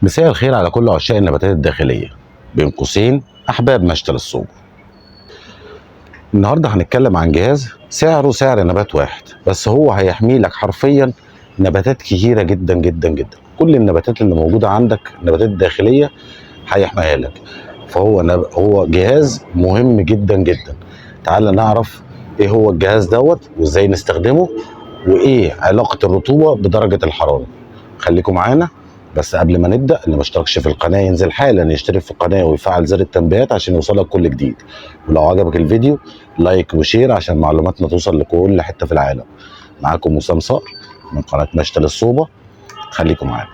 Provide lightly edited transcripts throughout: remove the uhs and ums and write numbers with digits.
مساء الخير على كل عشاق النباتات الداخلية، بين قوسين أحباب مشتل الصوب. النهاردة هنتكلم عن جهاز سعره سعر نبات واحد، بس هو هيحمي لك حرفيا نباتات كتيرة جدا جدا جدا. كل النباتات اللي موجودة عندك، النباتات الداخلية، هيحميها لك. فهو هو جهاز مهم جدا جدا. تعال نعرف ايه هو الجهاز دوت وازاي نستخدمه، وايه علاقة الرطوبة بدرجة الحرارة. خليكم معانا. بس قبل ما نبدا، اللي ما اشتركش في القناه ينزل حالا يشترك في القناه ويفعل زر التنبيهات عشان يوصلك كل جديد. ولو عجبك الفيديو لايك وشير عشان معلوماتنا توصل لكل حته في العالم. معاكم وسام صقر من قناه مشتل الصوبه. خليكم معانا.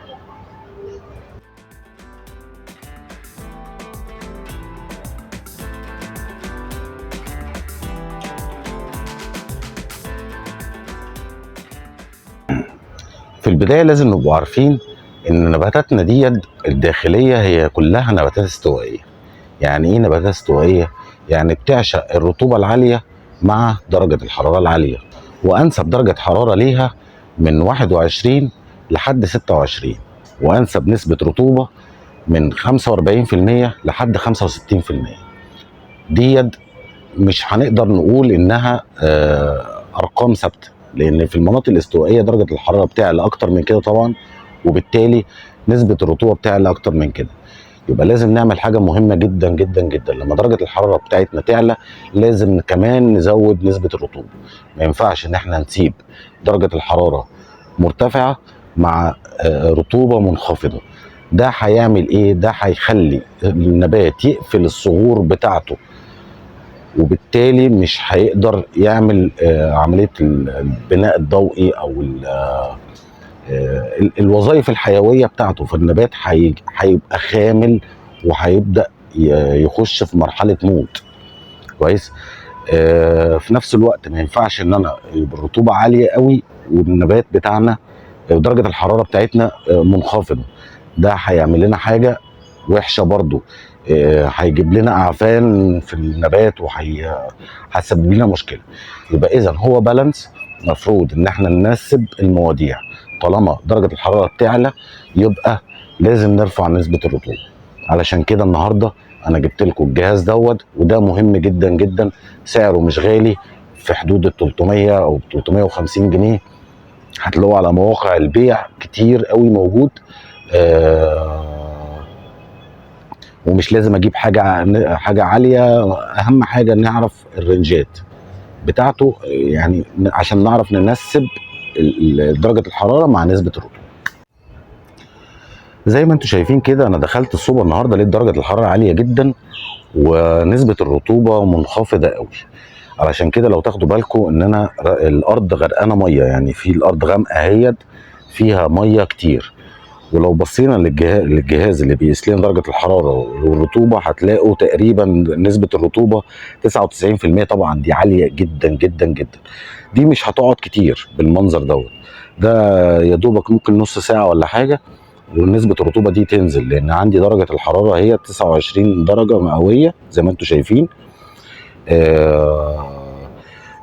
في البدايه لازم نبقوا عارفين ان نباتاتنا دي الداخليه هي كلها نباتات استوائيه. يعني ايه نباتات استوائيه؟ يعني بتعشق الرطوبه العاليه مع درجه الحراره العاليه، وانسب درجه حراره ليها من 21 لحد 26، وانسب نسبه رطوبه من 45% لحد 65%. دي مش هنقدر نقول انها ارقام ثابته، لان في المناطق الاستوائيه درجه الحراره بتعلى اكتر من كده طبعا، وبالتالي نسبه الرطوبه بتعلى اكتر من كده. يبقى لازم نعمل حاجه مهمه جدا جدا جدا. لما درجه الحراره بتاعتنا تعلى لازم كمان نزود نسبه الرطوبه. ما ينفعش ان احنا نسيب درجه الحراره مرتفعه مع رطوبه منخفضه. ده هيعمل ايه؟ ده هيخلي النبات يقفل الصغور بتاعته، وبالتالي مش هيقدر يعمل عمليه البناء الضوئي او الوظائف الحيويه بتاعته. فالنبات هيبقى خامل وهيبدا يخش في مرحله موت. كويس. في نفس الوقت ما ينفعش ان انا يبقى الرطوبه عاليه قوي والنبات بتاعنا درجه الحراره بتاعتنا منخفضه. ده هيعمل لنا حاجه وحشه برضو. هيجيب لنا اعفان في النبات وهيسبب لنا مشكله. يبقى اذا هو بالانس. مفروض ان احنا نناسب المواضيع. طالما درجه الحراره بتعلى يبقى لازم نرفع نسبه الرطوبه. علشان كده النهارده انا جبت لكم الجهاز دوت، وده مهم جدا جدا. سعره مش غالي، في حدود ال 300 او 350 جنيه. هتلاقوه على مواقع البيع كتير قوي موجود. ومش لازم اجيب حاجه عاليه. اهم حاجه نعرف الرنجات بتاعته، يعني عشان نعرف ننسب درجه الحراره مع نسبه الرطوبه. زي ما انتم شايفين كده، انا دخلت الصوبه النهارده لقيت درجه الحراره عاليه جدا ونسبه الرطوبه منخفضه قوي. علشان كده لو تاخدوا بالكم ان انا الارض غرقانه ميه، يعني في الارض غامقه اهيت فيها ميه كتير. ولو بصينا للجهاز اللي بيقيس لنا درجه الحراره والرطوبه هتلاقوا تقريبا نسبه الرطوبه 99%. طبعا دي عاليه جدا جدا جدا. دي مش هتقعد كتير بالمنظر دوت. ده يا دوبك ممكن نص ساعه ولا حاجه ونسبه الرطوبه دي تنزل، لان عندي درجه الحراره هي 29 درجه مئويه زي ما انتم شايفين.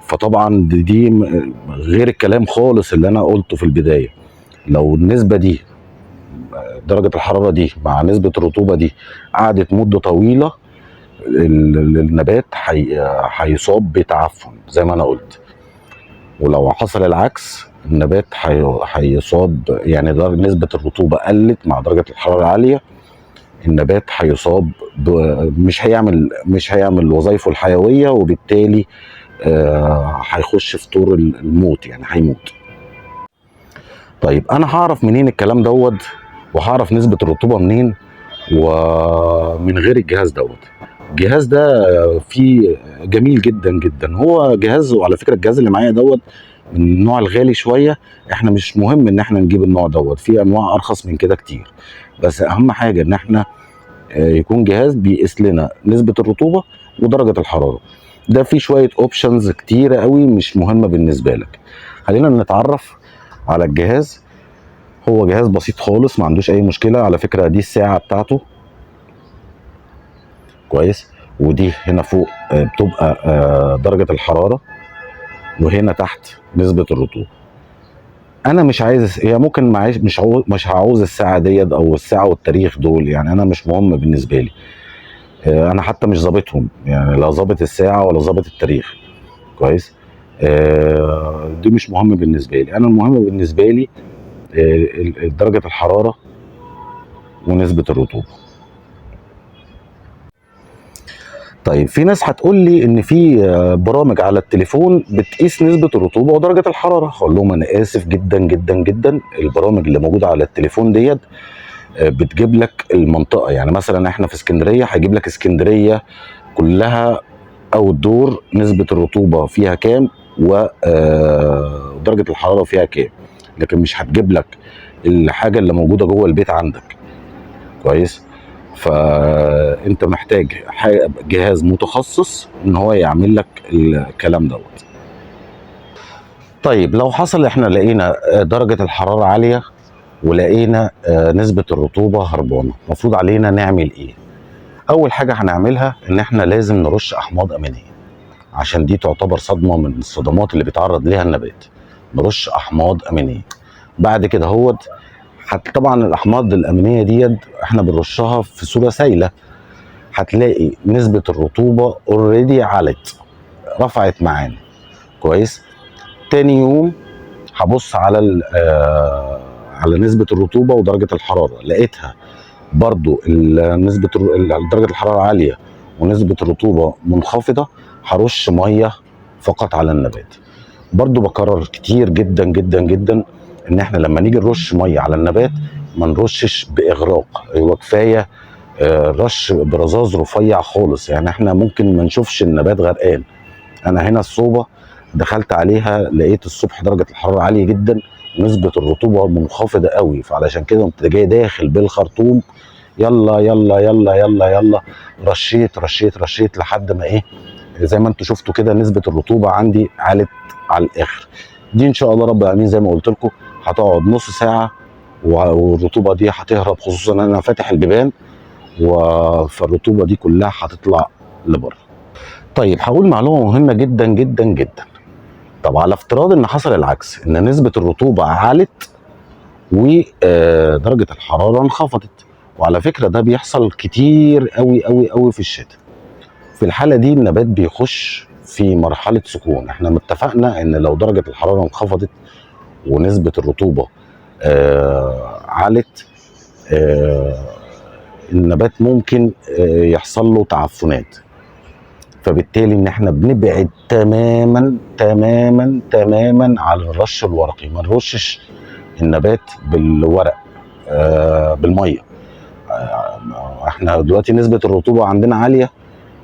فطبعا دي غير الكلام خالص اللي انا قلته في البدايه. لو النسبه دي، درجة الحرارة دي مع نسبة الرطوبة دي قعدت مدة طويلة، النبات هيصاب بتعفن زي ما انا قلت. ولو حصل العكس النبات هيصاب، يعني نسبة الرطوبة قلت مع درجة الحرارة العالية، النبات هيصاب مش هيعمل وظائفه الحيوية، وبالتالي هيخش في طور الموت، يعني هيموت. طيب انا هعرف منين الكلام دوت؟ وهعرف نسبة الرطوبة منين ومن غير الجهاز دوت؟ الجهاز ده فيه جميل جدا جدا. هو جهاز، وعلى فكرة الجهاز اللي معايا دوت من النوع الغالي شوية. احنا مش مهم ان احنا نجيب النوع دوت، في انواع ارخص من كده كتير. بس اهم حاجة ان احنا يكون جهاز بيقيس لنا نسبة الرطوبة ودرجة الحرارة. ده فيه شوية اوبشنز كتيرة قوي مش مهمة بالنسبة لك. خلينا نتعرف على الجهاز. هو جهاز بسيط خالص، ما عندوش اي مشكله. على فكره دي الساعه بتاعته. كويس. ودي هنا فوق بتبقى درجه الحراره، وهنا تحت نسبه الرطوبه. انا مش عايز، هي ممكن معيش، مش هعوز الساعه ديت او الساعه والتاريخ دول، يعني انا مش مهم بالنسبه لي. انا حتى مش ظابطهم، يعني لا ظابط الساعه ولا ظابط التاريخ. كويس. دي مش مهم بالنسبه لي. انا المهم بالنسبه لي درجه الحراره ونسبه الرطوبه. طيب في ناس هتقول لي ان في برامج على التليفون بتقيس نسبه الرطوبه ودرجه الحراره. هقول لهم انا اسف جدا جدا جدا، البرامج اللي موجوده على التليفون ديت بتجيب لك المنطقه، يعني مثلا احنا في اسكندريه هيجيب لك اسكندريه كلها او الدور نسبه الرطوبه فيها كام ودرجه الحراره فيها كام، لكن مش هتجيب لك الحاجه اللي موجوده جوه البيت عندك. كويس. فانت محتاج جهاز متخصص ان هو يعمل لك الكلام دوت. طيب لو حصل احنا لقينا درجه الحراره عاليه ولقينا نسبه الرطوبه هربانه، المفروض علينا نعمل ايه؟ اول حاجه هنعملها ان احنا لازم نرش احماض امينيه، عشان دي تعتبر صدمه من الصدمات اللي بيتعرض ليها النبات. نرش احماض امينيه. بعد كده طبعا الاحماض الامينيه ديت احنا بنرشها في صوره سائله، هتلاقي نسبه الرطوبه اوريدي علت، رفعت معانا. كويس. تاني يوم هبص على على نسبه الرطوبه ودرجه الحراره، لقيتها برضو درجه الحراره عاليه ونسبه الرطوبه منخفضه، هرش ميه فقط على النبات. برضو بكرر كتير جدا جدا جدا ان احنا لما نيجي نرش ميه على النبات ما نرشش باغراق. هو كفايه رش برذاذ رفيع خالص، يعني احنا ممكن ما نشوفش النبات غرقان. انا هنا الصوبه دخلت عليها لقيت الصبح درجه الحراره عاليه جدا ونسبه الرطوبه منخفضه قوي، فعلشان كده قمت جاي داخل بالخرطوم، يلا يلا يلا يلا يلا، رشيت رشيت رشيت لحد ما ايه، زي ما انتم شفتوا كده نسبه الرطوبه عندي عالت على الاخر. دي ان شاء الله رب العالمين زي ما قلت لكم هتقعد نص ساعه والرطوبه دي هتهرب، خصوصا ان انا فاتح البيبان فالرطوبه دي كلها هتطلع لبره. طيب هقول معلومه مهمه جدا جدا جدا. طب على افتراض ان حصل العكس، ان نسبه الرطوبه عالت ودرجه الحراره انخفضت، وعلى فكره ده بيحصل كتير قوي قوي قوي في الشتاء. في الحاله دي النبات بيخش في مرحله سكون. احنا متفقنا ان لو درجه الحراره انخفضت ونسبه الرطوبه عالت، النبات ممكن يحصل له تعفنات. فبالتالي ان احنا بنبعد تماما تماما تماما عن الرش الورقي. ما نرشش النبات بالورق بالميه. احنا دلوقتي نسبه الرطوبه عندنا عاليه،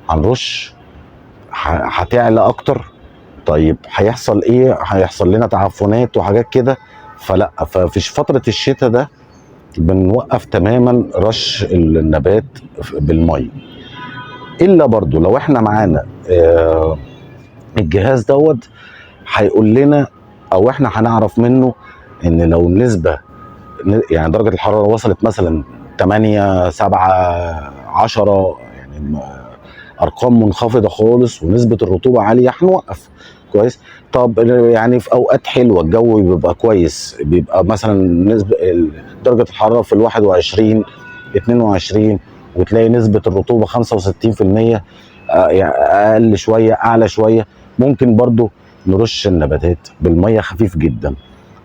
هنرش هتعلى اكتر. طيب هيحصل ايه؟ هيحصل لنا تعفنات وحاجات كده. فلا، ففي فتره الشتاء ده بنوقف تماما رش النبات بالميه، الا برضو لو احنا معانا الجهاز دوت هيقول لنا، او احنا هنعرف منه ان لو النسبه يعني درجه الحراره وصلت مثلا 8 7 10، يعني ارقام منخفضه خالص ونسبه الرطوبه عاليه، هنوقف. كويس. طب يعني في اوقات حلوه الجو بيبقى كويس، بيبقى مثلا نسبه درجه الحراره في ال 21 22 وتلاقي نسبه الرطوبه 65%، يعني اقل شويه اعلى شويه، ممكن برضو نرش النباتات بالميه خفيف جدا.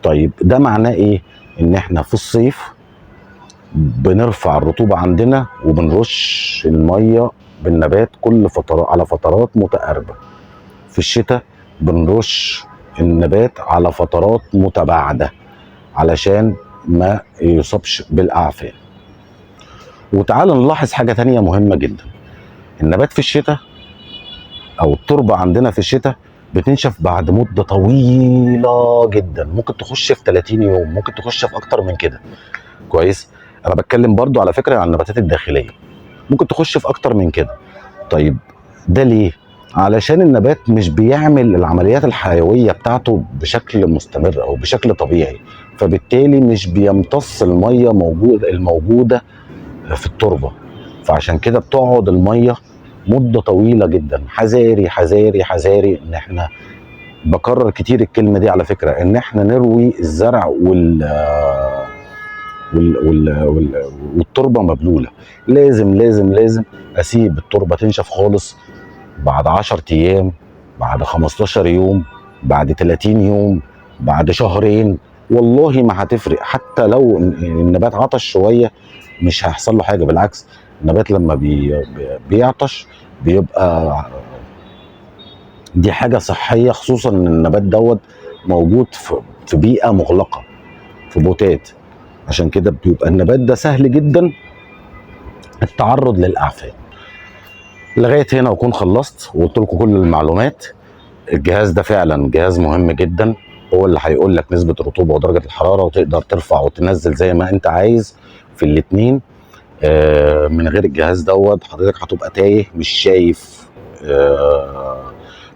طيب ده معناه ايه؟ ان احنا في الصيف بنرفع الرطوبه عندنا وبنرش الميه بالنبات كل فترات على فترات متقاربه. في الشتاء بنرش النبات على فترات متباعده علشان ما يصابش بالاعفان. وتعال نلاحظ حاجه تانية مهمه جدا. النبات في الشتاء او التربه عندنا في الشتاء بتنشف بعد مده طويله جدا، ممكن تخش في 30 يوم، ممكن تخش في اكتر من كده. كويس. انا بتكلم برضو على فكره عن النباتات الداخليه، ممكن تخش في اكتر من كده. طيب ده ليه؟ علشان النبات مش بيعمل العمليات الحيويه بتاعته بشكل مستمر او بشكل طبيعي، فبالتالي مش بيمتص الميه الموجوده في التربه. فعشان كده بتقعد الميه مده طويله جدا. حذاري حذاري حذاري ان احنا بكرر كتير الكلمه دي على فكره، ان احنا نروي الزرع والتربه مبلوله. لازم اسيب التربه تنشف خالص بعد 10 ايام، بعد 15 يوم، بعد 30 يوم، بعد شهرين. والله ما هتفرق. حتى لو النبات عطش شويه مش هيحصل له حاجه، بالعكس النبات لما بيعطش بيبقى دي حاجه صحيه، خصوصا ان النبات دوت موجود في بيئه مغلقه، في بوتات. عشان كده بيبقى النبات ده سهل جدا التعرض للاعفان. لغايه هنا اكون خلصت وقلت لكم كل المعلومات. الجهاز ده فعلا جهاز مهم جدا، هو اللي هيقول لك نسبه الرطوبه ودرجه الحراره، وتقدر ترفع وتنزل زي ما انت عايز في الاتنين. من غير الجهاز دوت حضرتك هتبقى تايه، مش شايف،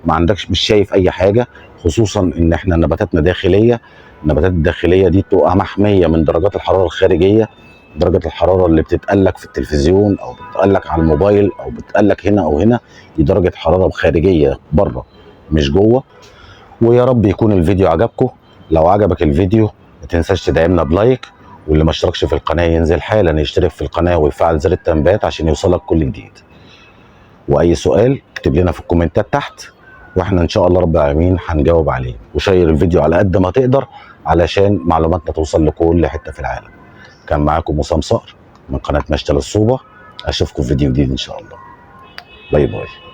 ما عندكش، مش شايف اي حاجه. خصوصا ان احنا نباتاتنا داخليه، النباتات الداخليه دي بتبقى محميه من درجات الحراره الخارجيه. درجه الحراره اللي بتتقلك في التلفزيون او بتتقلك على الموبايل او بتتقلك هنا او هنا، دي درجه حراره خارجيه بره مش جوه. ويا رب يكون الفيديو عجبكم. لو عجبك الفيديو ما تنساش تدعمنا بلايك، واللي ما اشتركش في القناه ينزل حالا يشترك في القناه ويفعل زر التنبيهات عشان يوصلك كل جديد. واي سؤال اكتب لنا في الكومنتات تحت، واحنا ان شاء الله رب العالمين هنجاوب عليه. وشير الفيديو على قد ما تقدر علشان معلوماتنا توصل لكل حته في العالم. كان معاكم وسام صقر من قناه مشتل الصوبه. اشوفكم في فيديو جديد ان شاء الله. باي باي.